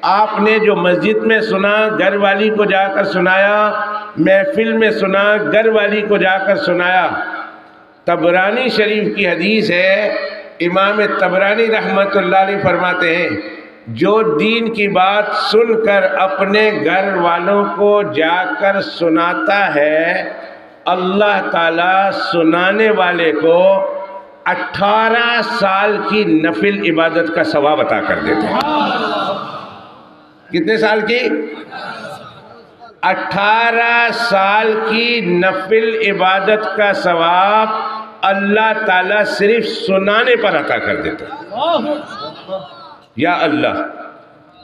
آپ نے جو مسجد میں سنا گھر والی کو جا کر سنایا، محفل میں سنا گھر والی کو جا کر سنایا۔ طبرانی شریف کی حدیث ہے، امام طبرانی رحمۃ اللہ علیہ فرماتے ہیں جو دین کی بات سن کر اپنے گھر والوں کو جا کر سناتا ہے، اللہ تعالیٰ سنانے والے کو 18 سال کی نفل عبادت کا ثواب عطا کر دیتے ہیں۔ کتنے سال کی؟ 18 سال کی نفل عبادت کا ثواب اللہ تعالیٰ صرف سنانے پر عطا کر دیتا ہے۔ یا اللہ،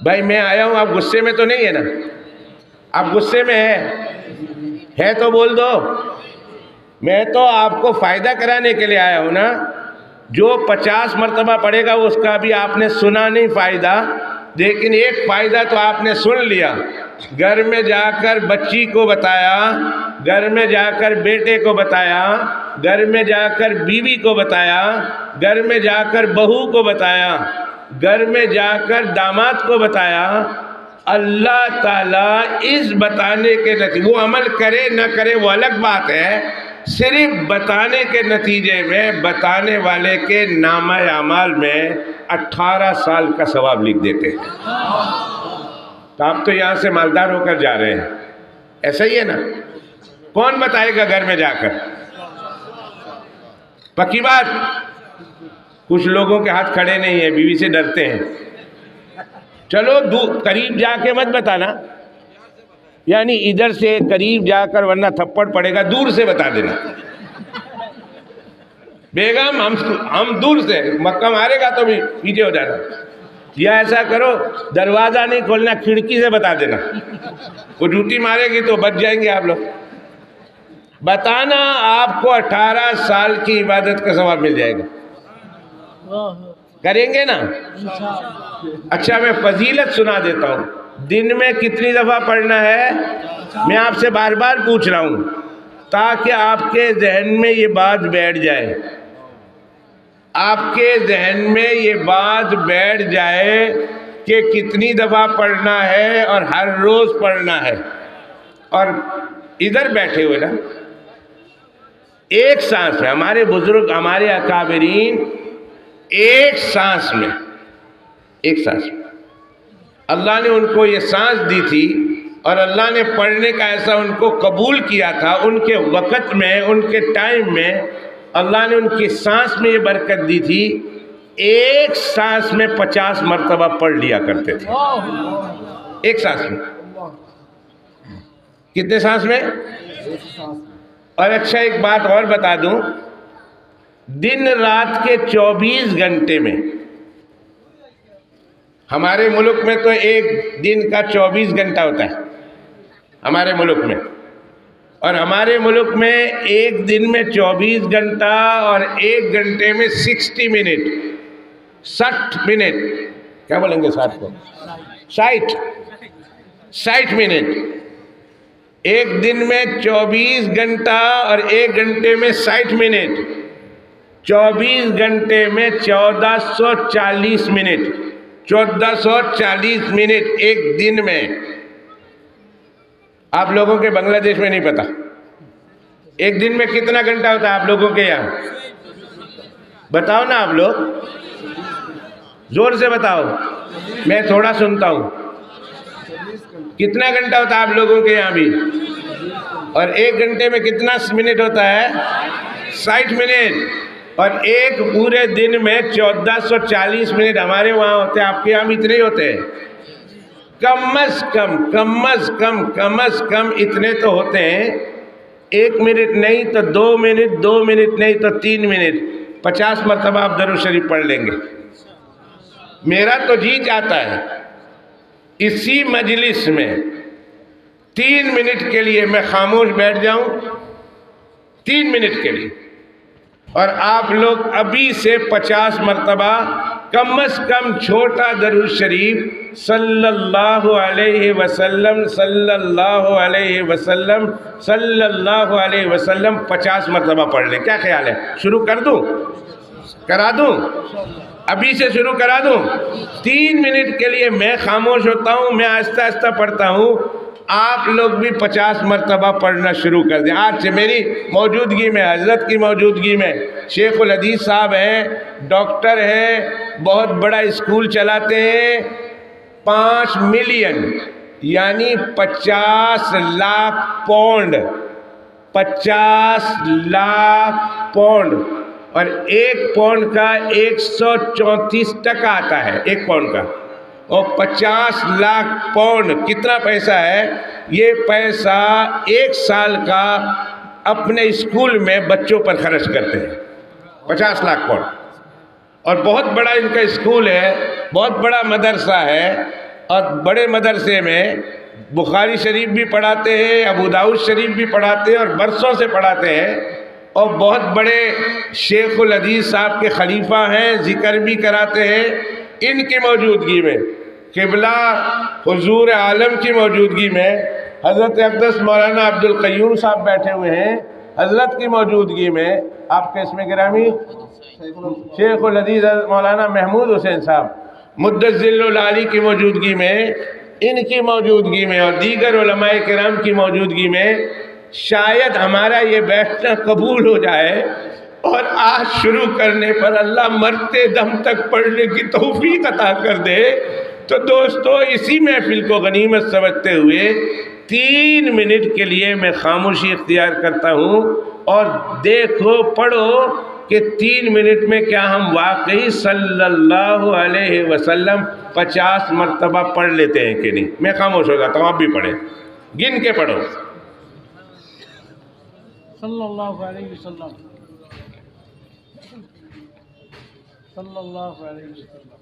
بھائی میں آیا ہوں، آپ غصے میں تو نہیں ہے نا؟ آپ غصے میں ہے تو بول دو، میں تو آپ کو فائدہ کرانے کے لیے آیا ہوں نا۔ جو 50 مرتبہ پڑھے گا اس کا بھی آپ نے سنا نہیں فائدہ، لیکن ایک فائدہ تو آپ نے سن لیا۔ گھر میں جا کر بچی کو بتایا، گھر میں جا کر بیٹے کو بتایا، گھر میں جا کر بیوی کو بتایا، گھر میں جا کر بہو کو بتایا، گھر میں جا کر داماد کو بتایا۔ اللہ تعالیٰ اس بتانے کے نتیجے، وہ عمل کرے نہ کرے وہ الگ بات ہے، صرف بتانے کے نتیجے میں بتانے والے کے نامہ اعمال میں 18 سال کا ثواب لکھ دیتے ہیں۔ تو آپ تو یہاں سے مالدار ہو کر جا رہے ہیں، ایسا ہی ہے نا؟ کون بتائے گا گھر میں جا کر؟ پکی بات، کچھ لوگوں کے ہاتھ کھڑے نہیں ہیں، بیوی سے ڈرتے ہیں۔ چلو قریب جا کے مت بتانا، یعنی ادھر سے قریب جا کر، ورنہ تھپڑ پڑے گا، دور سے بتا دینا۔ بیگم ہم دور سے، مکہ مارے گا تو بھی پیچھے ہو جانا، یا ایسا کرو دروازہ نہیں کھولنا، کھڑکی سے بتا دینا، وہ ڈیوٹی مارے گی تو بچ جائیں گے آپ لوگ۔ بتانا، آپ کو 18 سال کی عبادت کا ثواب مل جائے گا۔ کریں گے نا؟ اچھا میں فضیلت سنا دیتا ہوں، دن میں کتنی دفعہ پڑھنا ہے؟ میں آپ سے بار بار پوچھ رہا ہوں تاکہ آپ کے ذہن میں یہ بات بیٹھ جائے، آپ کے ذہن میں یہ بات بیٹھ جائے کہ کتنی دفعہ پڑھنا ہے اور ہر روز پڑھنا ہے۔ اور ادھر بیٹھے ہوئے نا، ایک سانس میں ہمارے بزرگ، ہمارے اکابرین ایک سانس میں اللہ نے ان کو یہ سانس دی تھی، اور اللہ نے پڑھنے کا ایسا ان کو قبول کیا تھا، ان کے وقت میں، ان کے ٹائم میں اللہ نے ان کی سانس میں یہ برکت دی تھی، ایک سانس میں 50 مرتبہ پڑھ لیا کرتے تھے، ایک سانس میں۔ کتنے سانس میں؟ اور اچھا ایک بات اور بتا دوں، دن رات کے 24 گھنٹے میں، ہمارے ملک میں تو ایک دن کا 24 گھنٹہ ہوتا ہے ہمارے ملک میں، اور ہمارے ملک میں ایک دن میں 24 گھنٹہ اور ایک گھنٹے میں 60 منٹ، 60 منٹ، کیا بولیں گے 60 کو؟ 60 منٹ۔ ایک دن میں 24 گھنٹہ اور ایک گھنٹے میں 60 منٹ، 24 گھنٹے میں 1440 منٹ، 1440 منٹ ایک دن میں۔ آپ لوگوں کے بنگلہ دیش میں نہیں پتا ایک دن میں کتنا گھنٹہ ہوتا ہے آپ لوگوں کے یہاں؟ بتاؤ نا آپ لوگ، زور سے بتاؤ، میں تھوڑا سنتا ہوں۔ کتنا گھنٹہ ہوتا ہے آپ لوگوں کے یہاں بھی؟ اور ایک گھنٹے میں کتنا منٹ ہوتا ہے؟ 60 منٹ۔ اور ایک پورے دن میں 1440 منٹ ہمارے وہاں ہوتے ہیں، آپ کے یہاں بھی اتنے ہی ہوتے ہیں؟ کم از کم اتنے تو ہوتے ہیں، 1 منٹ نہیں تو 2 منٹ، 2 منٹ نہیں تو 3 منٹ، 50 مرتبہ آپ درود شریف پڑھ لیں گے۔ میرا تو جی چاہتا ہے اسی مجلس میں 3 منٹ کے لیے میں خاموش بیٹھ جاؤں، 3 منٹ کے لیے، اور آپ لوگ ابھی سے 50 مرتبہ کم از کم چھوٹا درود شریف صلی اللہ علیہ وسلم صلی اللہ علیہ وسلم صلی اللہ علیہ وسلم 50 مرتبہ پڑھ لیں۔ کیا خیال ہے؟ شروع کر دوں؟ کرا دوں؟ ابھی سے شروع کرا دوں؟ 3 منٹ کے لیے میں خاموش ہوتا ہوں، میں آہستہ آہستہ پڑھتا ہوں، آپ لوگ بھی 50 مرتبہ پڑھنا شروع کر دیں آج سے، میری موجودگی میں، حضرت کی موجودگی میں۔ شیخ الحدیث صاحب ہیں، ڈاکٹر ہیں، بہت بڑا اسکول چلاتے ہیں، 5 ملین یعنی 50 لاکھ پاؤنڈ، 50 لاکھ پاؤنڈ، اور 1 پاؤنڈ کا 134 ٹکا آتا ہے، 1 پاؤنڈ کا، اور 50 لاکھ پاؤنڈ کتنا پیسہ ہے؟ یہ پیسہ 1 سال کا اپنے اسکول میں بچوں پر خرچ کرتے ہیں، 50 لاکھ پاؤنڈ، اور بہت بڑا ان کا اسکول ہے، بہت بڑا مدرسہ ہے، اور بڑے مدرسے میں بخاری شریف بھی پڑھاتے ہیں، ابو داؤد شریف بھی پڑھاتے ہیں، اور برسوں سے پڑھاتے ہیں، اور بہت بڑے شیخ الحدیث صاحب کے خلیفہ ہیں، ذکر بھی کراتے ہیں۔ ان کی موجودگی میں، قبلہ حضور عالم کی موجودگی میں، حضرت اقدس مولانا عبدالقیوم صاحب بیٹھے ہوئے ہیں، حضرت کی موجودگی میں، آپ کے اسم گرامی شیخ الحدیث مولانا محمود حسین صاحب مدث ذل العالی کی موجودگی میں، ان کی موجودگی میں، اور دیگر علماء کرام کی موجودگی میں شاید ہمارا یہ بیٹھنا قبول ہو جائے، اور آج شروع کرنے پر اللہ مرتے دم تک پڑھنے کی توفیق عطا کر دے۔ تو دوستو، اسی محفل کو غنیمت سمجھتے ہوئے 3 منٹ کے لیے میں خاموشی اختیار کرتا ہوں، اور دیکھو، پڑھو کہ 3 منٹ میں کیا ہم واقعی صلی اللہ علیہ وسلم 50 مرتبہ پڑھ لیتے ہیں کہ نہیں۔ میں خاموش ہو جاتا ہوں، آپ بھی پڑھیں، گن کے پڑھو۔ صلی اللہ علیہ وسلم، صلی اللہ علیہ وسلم۔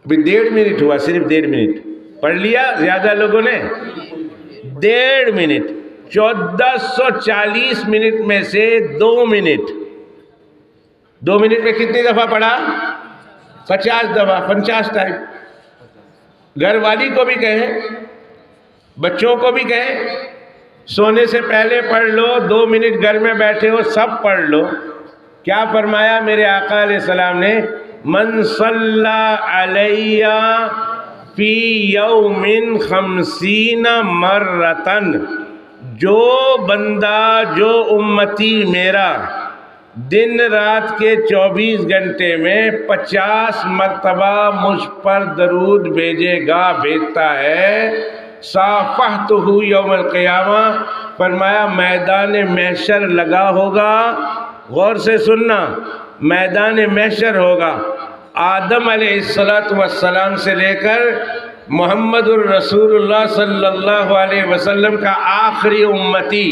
ابھی 1.5 منٹ ہوا، صرف 1.5 منٹ پڑھ لیا زیادہ لوگوں نے۔ 1.5 منٹ، 1440 منٹ میں سے 2 منٹ، 2 منٹ میں کتنی دفعہ پڑھا؟ 50 دفعہ، 50 ٹائم۔ گھر والی کو بھی کہیں، بچوں کو بھی کہیں، سونے سے پہلے پڑھ لو، 2 منٹ گھر میں بیٹھے ہو سب پڑھ لو۔ کیا فرمایا میرے آقا علیہ السلام نے؟ من صلی علیہ فی یوم 50 مرتن، جو بندہ، جو امتی میرا دن رات کے 24 گھنٹے میں 50 مرتبہ مجھ پر درود بھیجے گا، بھیجتا ہے، صافحتہ یوم القیامہ، فرمایا میدان محشر لگا ہوگا۔ غور سے سننا، میدان محشر ہوگا، آدم علیہ السلام سے لے کر محمد الرسول اللہ صلی اللہ علیہ وسلم کا آخری امتی،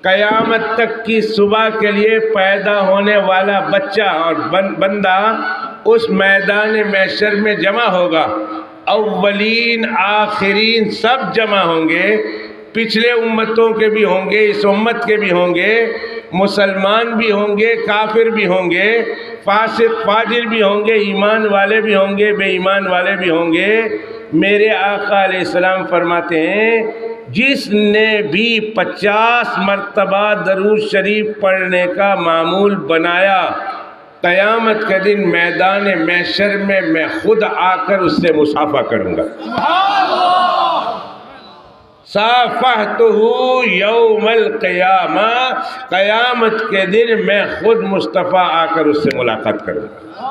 قیامت تک کی صبح کے لیے پیدا ہونے والا بچہ اور بندہ اس میدان محشر میں جمع ہوگا۔ اولین آخرین سب جمع ہوں گے، پچھلے امتوں کے بھی ہوں گے، اس امت کے بھی ہوں گے، مسلمان بھی ہوں گے، کافر بھی ہوں گے، فاسق فاجر بھی ہوں گے، ایمان والے بھی ہوں گے، بے ایمان والے بھی ہوں گے۔ میرے آقا علیہ السلام فرماتے ہیں، جس نے بھی 50 مرتبہ درود شریف پڑھنے کا معمول بنایا، قیامت کے دن میدان محشر میں میں خود آ کر اس سے مصافحہ کروں گا۔ صافحتہ یوم القیامہ، قیامت کے دن میں خود مصطفیٰ آ کر اس سے ملاقات کروں گا۔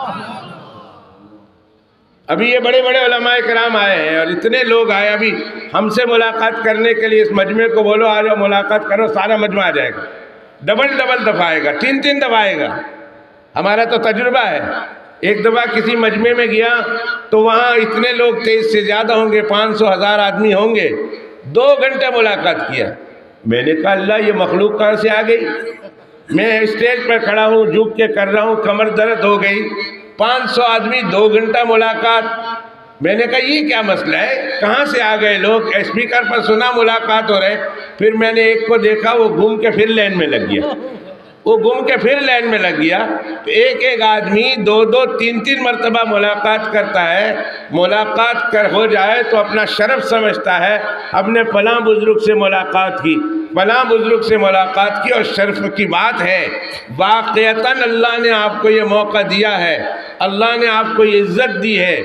ابھی یہ بڑے بڑے علماء کرام آئے ہیں اور اتنے لوگ آئے، ابھی ہم سے ملاقات کرنے کے لیے اس مجمع کو بولو آ جاؤ ملاقات کرو، سارا مجمع آ جائے گا، ڈبل دفعہ آئے گا، تین دفعہ آئے گا۔ ہمارا تو تجربہ ہے، ایک دفعہ کسی مجمع میں گیا تو وہاں اتنے لوگ تھے، اس سے زیادہ ہوں گے، 500 1000 آدمی ہوں گے، 2 گھنٹے ملاقات کیا۔ میں نے کہا اللہ یہ مخلوق کہاں سے آ گئی؟ میں اسٹیج پر کھڑا ہوں، جھک کے کر رہا ہوں، کمر درد ہو گئی، 500 آدمی 2 گھنٹہ ملاقات۔ میں نے کہا یہ کیا مسئلہ ہے، کہاں سے آ گئے لوگ؟ اسپیکر پر سنا ملاقات ہو رہے، پھر میں نے ایک کو دیکھا وہ گھوم کے پھر لائن میں لگ گیا، تو ایک آدمی 2 3 مرتبہ ملاقات کرتا ہے، ملاقات ہو جائے تو اپنا شرف سمجھتا ہے، اپنے فلاں بزرگ سے ملاقات کی، فلاں بزرگ سے ملاقات کی، اور شرف کی بات ہے۔ واقعتاً اللہ نے آپ کو یہ موقع دیا ہے، اللہ نے آپ کو یہ عزت دی ہے،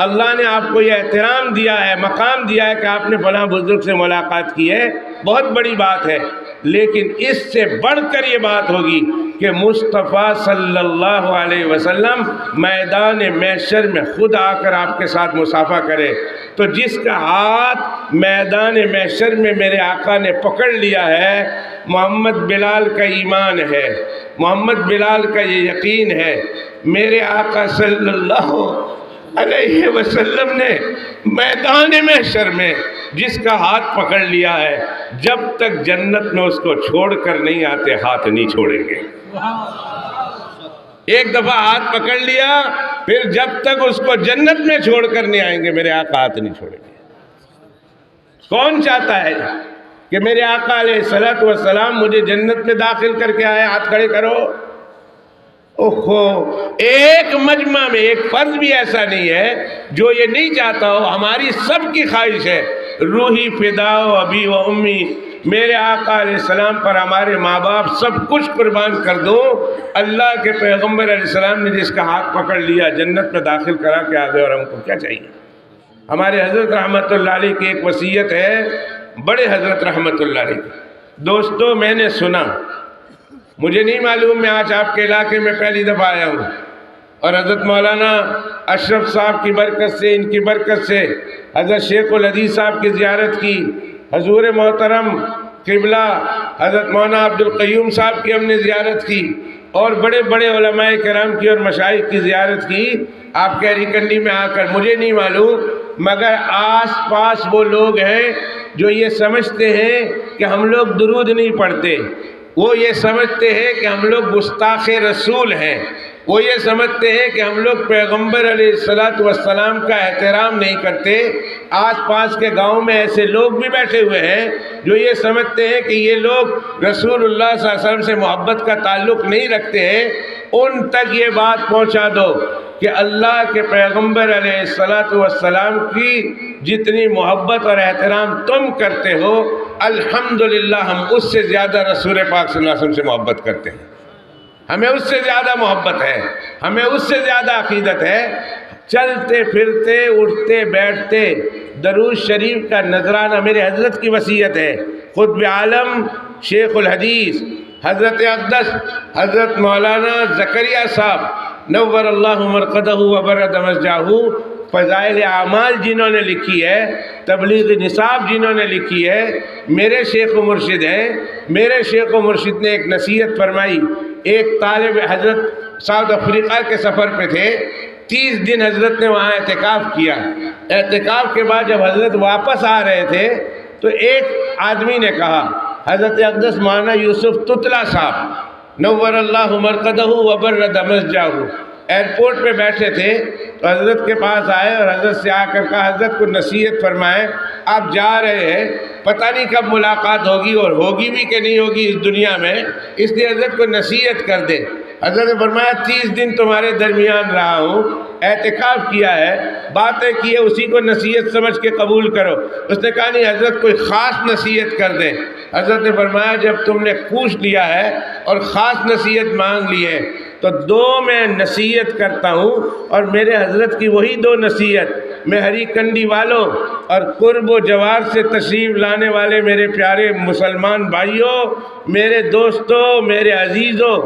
اللہ نے آپ کو یہ احترام دیا ہے، مقام دیا ہے کہ آپ نے فلاں بزرگ سے ملاقات کی ہے، بہت بڑی بات ہے۔ لیکن اس سے بڑھ کر یہ بات ہوگی کہ مصطفیٰ صلی اللہ علیہ وسلم میدان محشر میں خود آ کر آپ کے ساتھ مصافحہ کرے۔ تو جس کا ہاتھ میدان محشر میں میرے آقا نے پکڑ لیا ہے، محمد بلال کا ایمان ہے، محمد بلال کا یہ یقین ہے، میرے آقا صلی اللہ علیہ وسلم نے میدان محشر میں جس کا ہاتھ پکڑ لیا ہے، جب تک جنت میں اس کو چھوڑ کر نہیں آتے ہاتھ نہیں چھوڑیں گے۔ ایک دفعہ ہاتھ پکڑ لیا، پھر جب تک اس کو جنت میں چھوڑ کر نہیں آئیں گے میرے آقا ہاتھ نہیں چھوڑیں گے۔ کون چاہتا ہے کہ میرے آقا علیہ الصلوۃ والسلام مجھے جنت میں داخل کر کے آئے؟ ہاتھ کھڑے کرو۔ اوہو، ایک مجمع میں ایک فرد بھی ایسا نہیں ہے جو یہ نہیں چاہتا ہو۔ ہماری سب کی خواہش ہے، روحی فدا و ابی و امی، میرے آقا علیہ السلام پر ہمارے ماں باپ سب کچھ قربان کر دوں۔ اللہ کے پیغمبر علیہ السلام نے جس کا ہاتھ پکڑ لیا، جنت میں داخل کرا کے آ گئے، اور ہم کو کیا چاہیے؟ ہمارے حضرت رحمت اللہ علیہ کی ایک وصیت ہے، بڑے حضرت رحمت اللہ علیہ کی۔ دوستو میں نے سنا، مجھے نہیں معلوم، میں آج آپ کے علاقے میں پہلی دفعہ آیا ہوں، اور حضرت مولانا اشرف صاحب کی برکت سے، ان کی برکت سے حضرت شیخ الحدیث صاحب کی زیارت کی، حضور محترم قبلہ حضرت مولانا عبد القیوم صاحب کی ہم نے زیارت کی، اور بڑے بڑے علماء کرام کی اور مشائخ کی زیارت کی۔ آپ کے ہری کنڈی میں آ کر مجھے نہیں معلوم، مگر آس پاس وہ لوگ ہیں جو یہ سمجھتے ہیں کہ ہم لوگ درود نہیں پڑھتے، وہ یہ سمجھتے ہیں کہ ہم لوگ گستاخ رسول ہیں، وہ یہ سمجھتے ہیں کہ ہم لوگ پیغمبر علیہ الصلوۃ والسلام کا احترام نہیں کرتے۔ آس پاس کے گاؤں میں ایسے لوگ بھی بیٹھے ہوئے ہیں جو یہ سمجھتے ہیں کہ یہ لوگ رسول اللہ صلی اللہ علیہ وسلم سے محبت کا تعلق نہیں رکھتے ہیں۔ ان تک یہ بات پہنچا دو کہ اللہ کے پیغمبر علیہ الصلوۃ والسلام کی جتنی محبت اور احترام تم کرتے ہو، الحمدللہ ہم اس سے زیادہ رسول پاک صلی اللہ علیہ وسلم سے محبت کرتے ہیں، ہمیں اس سے زیادہ محبت ہے، ہمیں اس سے زیادہ عقیدت ہے۔ چلتے پھرتے اٹھتے بیٹھتے درود شریف کا نذرانہ، میرے حضرت کی وصیت ہے، قطب عالم شیخ الحدیث حضرت اقدس حضرت مولانا زکریا صاحب نور اللہ مرقدہ وبرد مسجدہ، فضائل اعمال جنہوں نے لکھی ہے، تبلیغ نصاب جنہوں نے لکھی ہے، میرے شیخ و مرشد ہیں۔ میرے شیخ و مرشد نے ایک نصیحت فرمائی، ایک طالب حضرت ساؤتھ افریقہ کے سفر پہ تھے، 30 دن حضرت نے وہاں اعتکاف کیا۔ اعتکاف کے بعد جب حضرت واپس آ رہے تھے تو ایک آدمی نے کہا، حضرت اقدس مولانا یوسف تتلا صاحب نور اللہ مرقدہ وبرد مسجدہ ایئرپورٹ پہ بیٹھے تھے، تو حضرت کے پاس آئے اور حضرت سے آ کر کہا، حضرت کو نصیحت فرمائے، آپ جا رہے ہیں، پتہ نہیں کب ملاقات ہوگی اور ہوگی بھی کہ نہیں ہوگی اس دنیا میں، اس لیے حضرت کو نصیحت کر دے۔ حضرت نے فرمایا 30 دن تمہارے درمیان رہا ہوں، اعتکاف کیا ہے، باتیں کی ہے، اسی کو نصیحت سمجھ کے قبول کرو۔ اس نے کہا نہیں حضرت کوئی خاص نصیحت کر دیں۔ حضرت نے فرمایا جب تم نے پوچھ لیا ہے اور خاص نصیحت مانگ لی ہے تو 2 میں نصیحت کرتا ہوں، اور میرے حضرت کی وہی 2 نصیحت ہری کنڈی والوں اور قرب و جوار سے تشریف لانے والے میرے پیارے مسلمان بھائیوں، میرے دوستوں، میرے عزیزوں،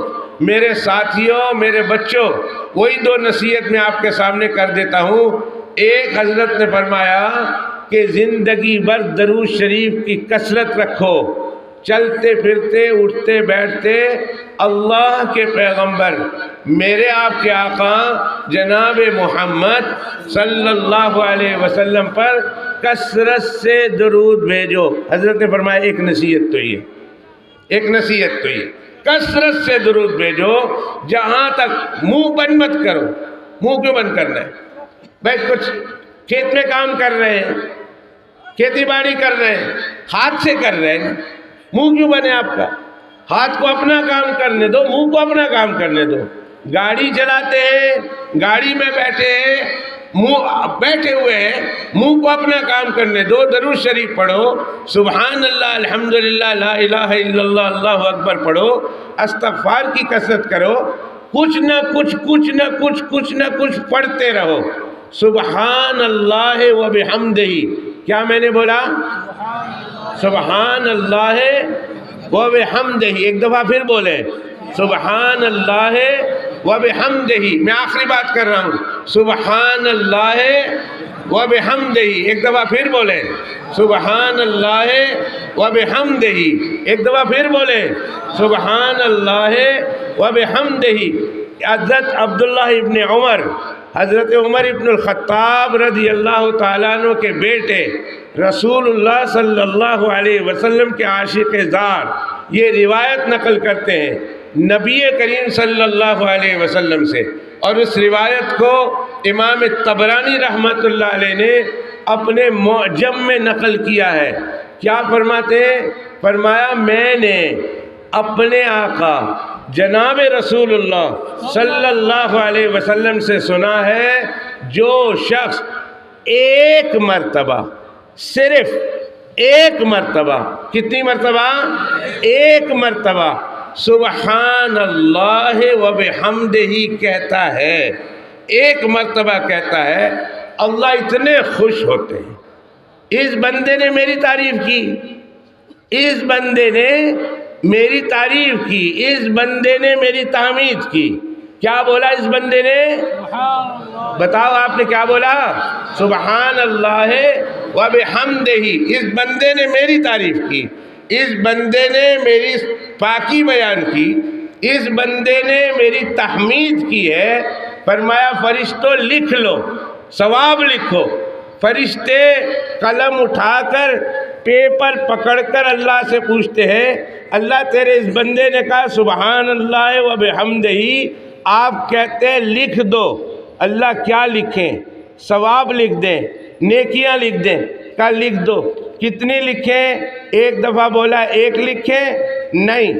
میرے ساتھیوں، میرے بچوں، وہی دو نصیحت میں آپ کے سامنے کر دیتا ہوں۔ ایک حضرت نے فرمایا کہ زندگی بھر درود شریف کی کثرت رکھو، چلتے پھرتے اٹھتے بیٹھتے اللہ کے پیغمبر میرے آپ کے آقا جناب محمد صلی اللہ علیہ وسلم پر کثرت سے درود بھیجو۔ حضرت نے فرمایا ایک نصیحت تو یہ، ایک نصیحت تو یہ، کثرت سے درود بھیجو۔ جہاں تک منہ بند مت کرو۔ منہ کیوں بند کرنا ہے بھائی؟ کچھ کھیت میں کام کر رہے ہیں، کھیتی باڑی کر رہے ہیں، ہاتھ سے کر رہے ہیں، منہ کیوں بنے آپ کا؟ ہاتھ کو اپنا کام کرنے دو، منہ کو اپنا کام کرنے دو۔ گاڑی چلاتے ہیں، گاڑی میں بیٹھے ہیں، منہ بیٹھے ہوئے ہیں، منہ کو اپنا کام کرنے دو۔ درود شریف پڑھو، سبحان اللہ، الحمدللہ، لا الہ الا اللہ، اللہ اکبر پڑھو، استغفار کی کثرت کرو، کچھ نہ کچھ پڑھتے رہو۔ سبحان اللہ و بحمدہ، کیا میں نے بولا؟ سبحان اللہ و بحمدہ۔ ایک دفعہ پھر بولیں، سبحان اللہ و بحمدہ۔ میں آخری بات کر رہا ہوں، سبحان اللہ و بحمدہ۔ ایک دفعہ پھر بولیں، سبحان اللہ و بحمدہ۔ ایک دفعہ پھر بولیں، سبحان اللہ و بحمدہ۔ حضرت عبداللہ ابن عمر، حضرت عمر ابن الخطاب رضی اللہ تعالیٰ عنہ کے بیٹے، رسول اللہ صلی اللہ علیہ وسلم کے عاشق زار، یہ روایت نقل کرتے ہیں نبی کریم صلی اللہ علیہ وسلم سے، اور اس روایت کو امام طبرانی رحمۃ اللہ علیہ نے اپنے معجم میں نقل کیا ہے۔ کیا فرماتے ہیں؟ فرمایا میں نے اپنے آقا جناب رسول اللہ صلی اللہ علیہ وسلم سے سنا ہے، جو شخص ایک مرتبہ، صرف ایک مرتبہ، کتنی مرتبہ؟ ایک مرتبہ سبحان اللہ و بحمدہ کہتا ہے، ایک مرتبہ کہتا ہے، اللہ اتنے خوش ہوتے ہیں۔ اس بندے نے میری تعریف کی، اس بندے نے میری تعریف کی، اس بندے نے میری تحمید کی۔ کیا بولا اس بندے نے؟ بتاؤ آپ نے کیا بولا؟ سبحان اللہ و بحمدہ۔ اس بندے نے میری تعریف کی، اس بندے نے میری پاکی بیان کی، اس بندے نے میری تحمید کی ہے۔ فرمایا فرشتوں لکھ لو، ثواب لکھو۔ فرشتے قلم اٹھا کر، پیپر پکڑ کر اللہ سے پوچھتے ہیں، اللہ تیرے اس بندے نے کہا سبحان اللہ و بحمدہ، آپ کہتے ہیں لکھ دو۔ اللہ کیا لکھیں؟ ثواب لکھ دیں، نیکیاں لکھ دیں۔ کہا لکھ دو۔ کتنی لکھیں؟ ایک دفعہ بولا ایک لکھیں؟ نہیں۔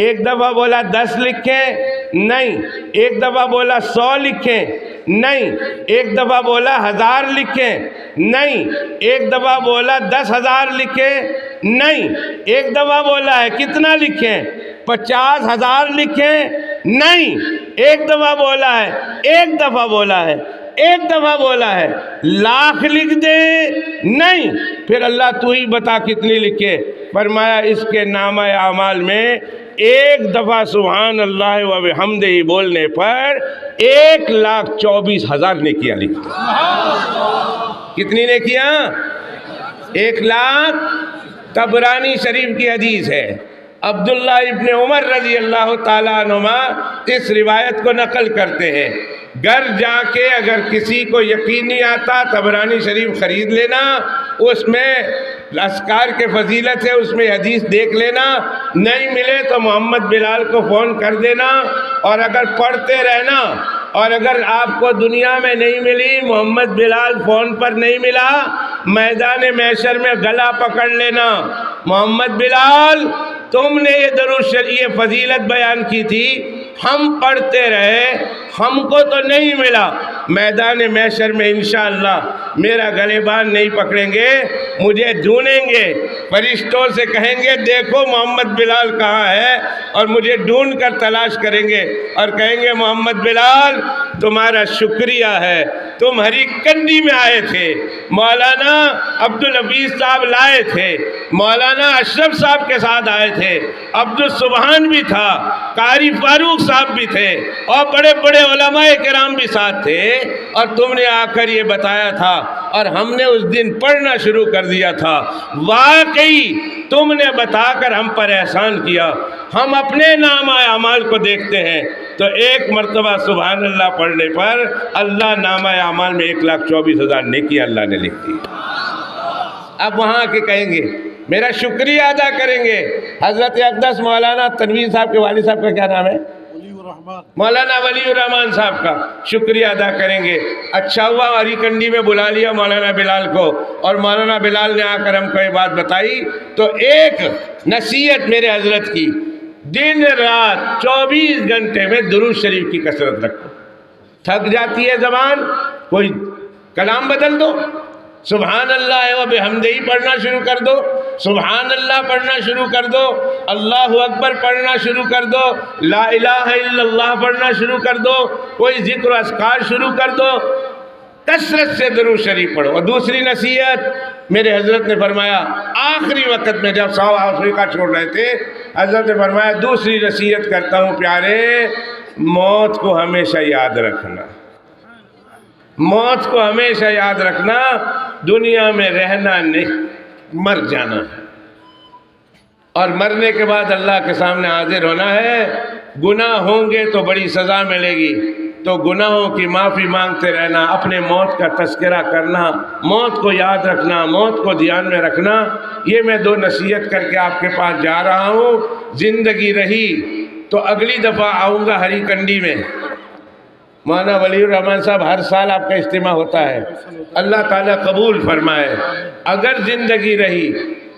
ایک دفعہ بولا 10 لکھیں؟ نہیں۔ ایک دفعہ بولا 100 لکھیں؟ نہیں۔ ایک دفعہ بولا 1000 لکھیں؟ نہیں۔ ایک دفعہ بولا 10,000 لکھیں؟ نہیں۔ ایک دفعہ بولا ہے کتنا لکھیں؟ 50,000 لکھیں؟ نہیں۔ ایک دفعہ بولا ہے، ایک دفعہ بولا ہے، ایک دفعہ بولا ہے لاکھ لکھ دے؟ نہیں۔ پھر اللہ تو ہی بتا کتنی لکھے؟ فرمایا اس کے نامہ اعمال میں ایک دفعہ سبحان اللہ و بحمدہ بولنے پر 1,24,000 نیکیاں لکھی۔ کتنی نیکیاں؟ 1,00,000۔ طبرانی شریف کی حدیث ہے۔ عبداللہ ابن عمر رضی اللہ تعالیٰ عنہما اس روایت کو نقل کرتے ہیں۔ گھر جا کے اگر کسی کو یقین نہیں آتا، طبرانی شریف خرید لینا، اس میں اذکار کے فضیلت ہے، اس میں حدیث دیکھ لینا، نہیں ملے تو محمد بلال کو فون کر دینا، اور اگر پڑھتے رہنا، اور اگر آپ کو دنیا میں نہیں ملی، محمد بلال فون پر نہیں ملا، میدان محشر میں گلا پکڑ لینا، محمد بلال تم نے یہ درود شریف یہ فضیلت بیان کی تھی، ہم پڑھتے رہے، ہم کو تو نہیں ملا، میدان محشر میں انشاءاللہ میرا گریبان نہیں پکڑیں گے، مجھے ڈھونڈیں گے، فرشتوں سے کہیں گے دیکھو محمد بلال کہاں ہے، اور مجھے ڈھونڈ کر تلاش کریں گے اور کہیں گے محمد بلال تمہارا شکریہ ہے، تم ہری کنڈی میں آئے تھے، مولانا عبدالحفیظ صاحب لائے تھے، مولانا اشرف صاحب کے ساتھ آئے تھے، عبدالسبحان بھی تھا، قاری فاروق صاحب بھی تھے، اور بڑے بڑے علماء کرام بھی ساتھ تھے، اور تم نے آ کر یہ بتایا تھا اور ہم نے اس دن پڑھنا شروع کر دیا تھا۔ واقعی تم نے بتا کر ہم پر احسان کیا۔ ہم اپنے نامہ اعمال کو دیکھتے ہیں تو ایک مرتبہ سبحان اللہ پڑھنے پر اللہ نامہ اعمال میں 1,24,000 نیکی اللہ نے لکھ دی۔ اب وہاں کے کہیں گے میرا شکریہ ادا کریں گے۔ حضرت اقدس مولانا تنویر صاحب کے والد صاحب کا کیا نام ہے؟ مولانا ولی الرحمان صاحب کا شکریہ ادا کریں گے۔ اچھا ہوا ہری کنڈی میں بلا لیا مولانا بلال کو، اور مولانا بلال نے آ کر ہم کو یہ بات بتائی، تو ایک نصیحت میرے حضرت کی، دن رات 24 گھنٹے میں درود شریف کی کثرت رکھو۔ تھک جاتی ہے زبان، کوئی کلام بدل دو، سبحان اللہ و بحمدہ پڑھنا شروع کر دو، سبحان اللہ پڑھنا شروع کر دو، اللہ اکبر پڑھنا شروع کر دو، لا الہ الا اللہ پڑھنا شروع کر دو، کوئی ذکر و اذکار شروع کر دو، کثرت سے درود شریف پڑھو۔ اور دوسری نصیحت میرے حضرت نے فرمایا آخری وقت میں جب ساؤتھ افریقہ چھوڑ رہے تھے، حضرت نے فرمایا دوسری نصیحت کرتا ہوں پیارے، موت کو ہمیشہ یاد رکھنا، موت کو ہمیشہ یاد رکھنا، دنیا میں رہنا نہیں، مر جانا ہے، اور مرنے کے بعد اللہ کے سامنے حاضر ہونا ہے۔ گناہ ہوں گے تو بڑی سزا ملے گی، تو گناہوں کی معافی مانگتے رہنا، اپنے موت کا تذکرہ کرنا، موت کو یاد رکھنا، موت کو دھیان میں رکھنا۔ یہ میں 2 نصیحت کر کے آپ کے پاس جا رہا ہوں۔ زندگی رہی تو اگلی دفعہ آؤں گا ہری کنڈی میں۔ مولانا ولی الرحمان صاحب ہر سال آپ کا اجتماع ہوتا ہے، اللہ تعالیٰ قبول فرمائے۔ اگر زندگی رہی،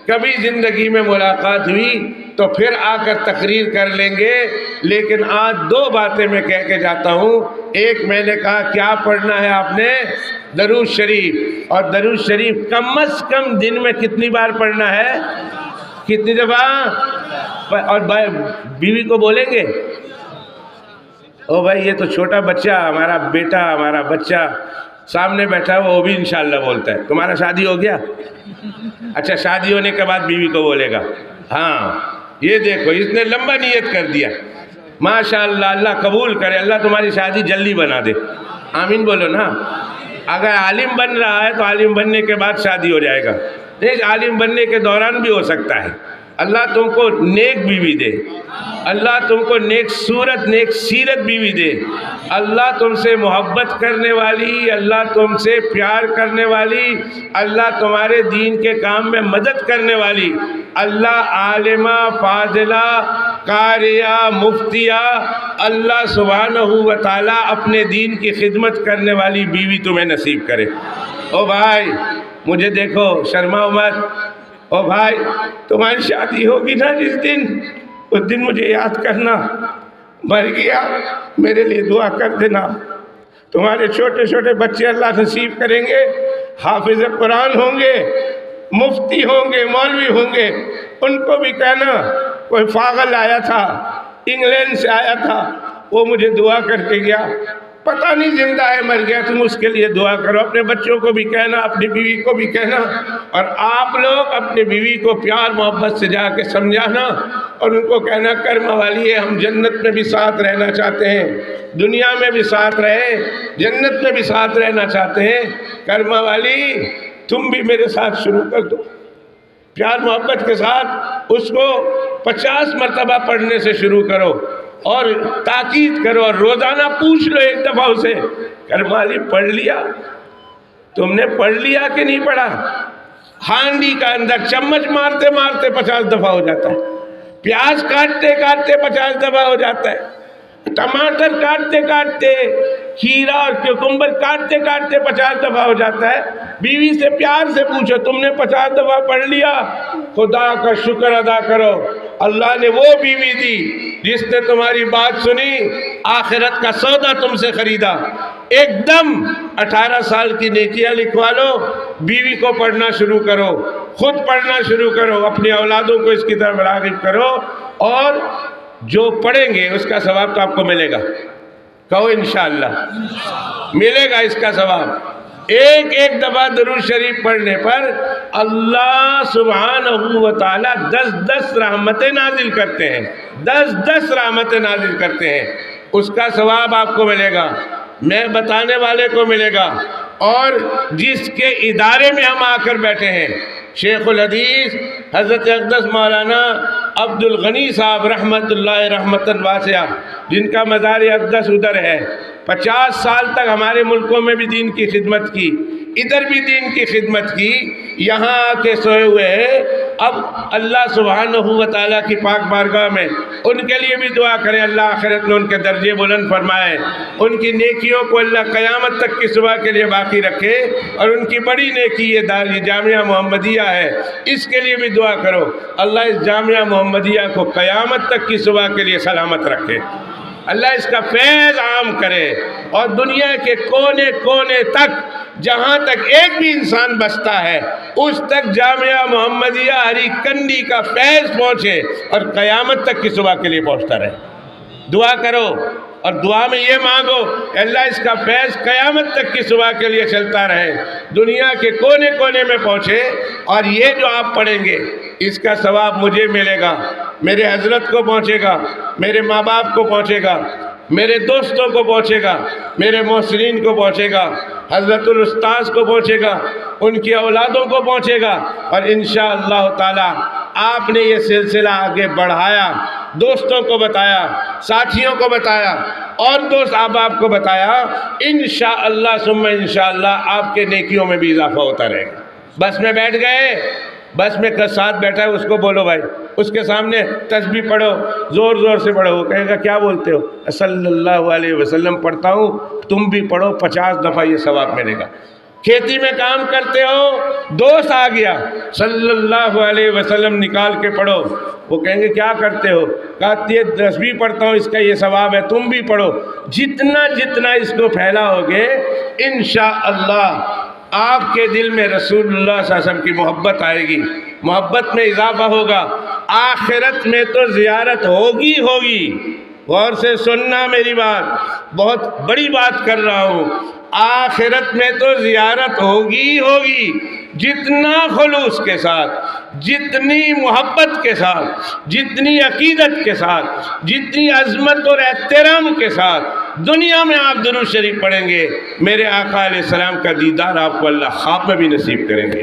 کبھی زندگی میں ملاقات ہوئی تو پھر آ کر تقریر کر لیں گے، لیکن آج 2 باتیں میں کہہ کے جاتا ہوں۔ ایک میں نے کہا کیا پڑھنا ہے آپ نے؟ درود شریف، اور درود شریف کم از کم دن میں کتنی بار پڑھنا ہے؟ کتنی دفعہ؟ اور بیوی کو بولیں گے او بھائی یہ تو چھوٹا بچہ، ہمارا بیٹا، ہمارا بچہ سامنے بیٹھا ہے، وہ بھی انشاءاللہ بولتا ہے تمہارا شادی ہو گیا؟ اچھا شادی ہونے کے بعد بیوی کو بولے گا، ہاں یہ دیکھو اس نے لمبا نیت کر دیا، ماشاءاللہ اللہ قبول کرے، اللہ تمہاری شادی جلدی بنا دے، آمین بولو نا۔ اگر عالم بن رہا ہے تو عالم بننے کے بعد شادی ہو جائے گا، نہیں عالم بننے کے دوران بھی ہو سکتا ہے۔ اللہ تم کو نیک بیوی دے، اللہ تم کو نیک صورت نیک سیرت بیوی دے، اللہ تم سے محبت کرنے والی، اللہ تم سے پیار کرنے والی، اللہ تمہارے دین کے کام میں مدد کرنے والی، اللہ عالمہ فاضلہ قاریہ مفتیہ، اللہ سبحانہ و تعالیٰ اپنے دین کی خدمت کرنے والی بیوی تمہیں نصیب کرے۔ او بھائی مجھے دیکھو شرماؤ مت، او بھائی تمہاری شادی ہوگی نا جس دن، اس دن مجھے یاد کرنا، مر گیا میرے لیے دعا کر دینا۔ تمہارے چھوٹے چھوٹے بچے اللہ نصیب کریں گے، حافظ قرآن ہوں گے، مفتی ہوں گے، مولوی ہوں گے، ان کو بھی کہنا کوئی پاگل آیا تھا انگلینڈ سے آیا تھا، وہ مجھے دعا کر کے گیا، پتہ نہیں زندہ ہے مر گیا، تم اس کے لیے دعا کرو۔ اپنے بچوں کو بھی کہنا، اپنی بیوی کو بھی کہنا، اور آپ لوگ اپنی بیوی کو پیار محبت سے جا کے سمجھانا اور ان کو کہنا کرم والی ہے، ہم جنت میں بھی ساتھ رہنا چاہتے ہیں، دنیا میں بھی ساتھ رہیں، جنت میں بھی ساتھ رہنا چاہتے ہیں، کرم والی تم بھی میرے ساتھ شروع کر دو۔ پیار محبت کے ساتھ اس کو 50 مرتبہ پڑھنے سے شروع کرو اور تاکید کرو، اور روزانہ پوچھ لو ایک دفعہ اسے، کرم والی پڑھ لیا؟ تم نے پڑھ لیا کہ نہیں پڑھا؟ ہانڈی کا اندر چمچ مارتے مارتے 50 دفعہ ہو جاتا ہے، پیاز کاٹتے کاٹتے 50 دفعہ ہو جاتا ہے، ٹماٹر کاٹتے کاٹتے، کھیرا اور کیکمبر کاٹتے کاٹتے 50 دفعہ ہو جاتا ہے۔ بیوی سے پیار سے پوچھو تم نے 50 دفعہ پڑھ لیا؟ خدا کا شکر ادا کرو، اللہ نے وہ بیوی دی جس نے تمہاری بات سنی، آخرت کا سودا تم سے خریدا۔ ایک دم 18 سال کی نیکیاں لکھوا لو، بیوی کو پڑھنا شروع کرو، خود پڑھنا شروع کرو، اپنی اولادوں کو اس کی طرف راغب کرو، اور جو پڑھیں گے اس کا ثواب تو آپ کو ملے گا. کہو انشاءاللہ ملے گا اس کا ثواب. ایک ایک دفعہ درود شریف پڑھنے پر اللہ سبحانہ و تعالیٰ 10 رحمتیں نازل کرتے ہیں، 10 رحمتیں نازل کرتے ہیں. اس کا ثواب آپ کو ملے گا، میں بتانے والے کو ملے گا، اور جس کے ادارے میں ہم آ کر بیٹھے ہیں، شیخ الحدیث حضرت اقدس مولانا عبد الغنی صاحب رحمت اللہ رحمتاً واسعہ، جن کا مزار اقدس ادھر ہے، 50 سال تک ہمارے ملکوں میں بھی دین کی خدمت کی، ادھر بھی دین کی خدمت کی، یہاں آ کے سوئے ہوئے ہیں. اب اللہ سبحانہ و تعالیٰ کی پاک بارگاہ میں ان کے لیے بھی دعا کریں، اللہ آخرت میں ان کے درجے بلند فرمائے، ان کی نیکیوں کو اللہ قیامت تک کی صبح کے لیے باقی رکھے، اور ان کی بڑی نیکی یہ جامعہ محمدیہ ہے، اس کے لیے بھی دعا کرو، اللہ اس جامعہ محمدیہ کو قیامت تک کی صبح کے لیے سلامت رکھے، اللہ اس کا فیض عام کرے، اور دنیا کے کونے کونے تک جہاں تک ایک بھی انسان بستا ہے اس تک جامعہ محمدیہ ہری کنڈی کا فیض پہنچے، اور قیامت تک کی صبح کے لیے پہنچتا رہے. دعا کرو، اور دعا میں یہ مانگو کہ اللہ اس کا فیض قیامت تک کی صبح کے لیے چلتا رہے، دنیا کے کونے کونے میں پہنچے، اور یہ جو آپ پڑھیں گے اس کا ثواب مجھے ملے گا، میرے حضرت کو پہنچے گا، میرے ماں باپ کو پہنچے گا، میرے دوستوں کو پہنچے گا، میرے محسنین کو پہنچے گا، حضرت الاستاذ کو پہنچے گا، ان کی اولادوں کو پہنچے گا، اور انشاءاللہ تعالی آپ نے یہ سلسلہ آگے بڑھایا، دوستوں کو بتایا، ساتھیوں کو بتایا، اور دوست احباب کو بتایا، انشاءاللہ ثم انشاءاللہ آپ کے نیکیوں میں بھی اضافہ ہوتا رہے گا. بس میں بیٹھ گئے، بس میں ساتھ بیٹھا ہے، اس کو بولو بھائی، اس کے سامنے تسبیح پڑھو، زور زور سے پڑھو، وہ کہے گا کیا بولتے ہو؟ صلی اللہ علیہ وسلم پڑھتا ہوں، تم بھی پڑھو، 50 دفعہ یہ ثواب ملے گا. کھیتی میں کام کرتے ہو، دوست آ گیا، صلی اللہ علیہ وسلم نکال کے پڑھو، وہ کہیں گے کیا کرتے ہو؟ کہا یہ تسبیح پڑھتا ہوں، اس کا یہ ثواب ہے، تم بھی پڑھو. جتنا جتنا اس کو پھیلاؤ گے انشاءاللہ آپ کے دل میں رسول اللہ صلی اللہ علیہ وسلم کی محبت آئے گی، محبت میں اضافہ ہوگا. آخرت میں تو زیارت ہوگی. غور سے سننا میری بات، بہت بڑی بات کر رہا ہوں. آخرت میں تو زیارت ہوگی، جتنا خلوص کے ساتھ، جتنی محبت کے ساتھ، جتنی عقیدت کے ساتھ، جتنی عظمت اور احترام کے ساتھ دنیا میں آپ درود شریف پڑھیں گے، میرے آقا علیہ السلام کا دیدار آپ کو اللہ خواب میں بھی نصیب کریں گے.